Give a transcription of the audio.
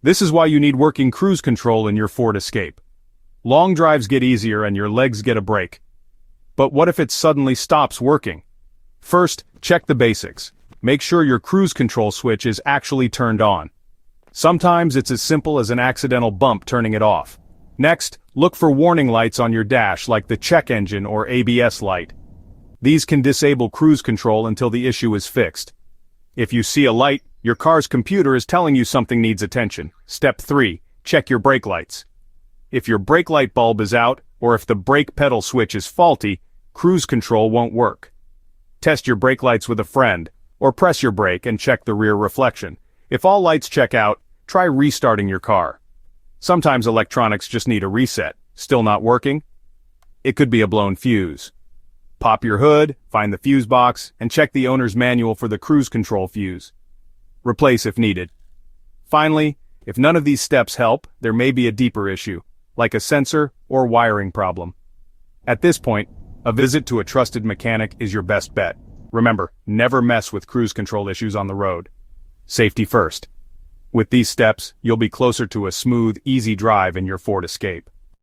This is why you need working cruise control in your Ford Escape. Long drives get easier and your legs get a break. But what if it suddenly stops working? First, check the basics. Make sure your cruise control switch is actually turned on. Sometimes it's as simple as an accidental bump turning it off. Next, look for warning lights on your dash like the check engine or ABS light. These can disable cruise control until the issue is fixed. If you see a light, your car's computer is telling you something needs attention. Step 3. Check your brake lights. If your brake light bulb is out, or if the brake pedal switch is faulty, cruise control won't work. Test your brake lights with a friend, or press your brake and check the rear reflection. If all lights check out, try restarting your car. Sometimes electronics just need a reset. Still not working? It could be a blown fuse. Pop your hood, find the fuse box, and check the owner's manual for the cruise control fuse. Replace if needed. Finally, if none of these steps help, there may be a deeper issue, like a sensor or wiring problem. At this point, a visit to a trusted mechanic is your best bet. Remember, never mess with cruise control issues on the road. Safety first. With these steps, you'll be closer to a smooth, easy drive in your Ford Escape.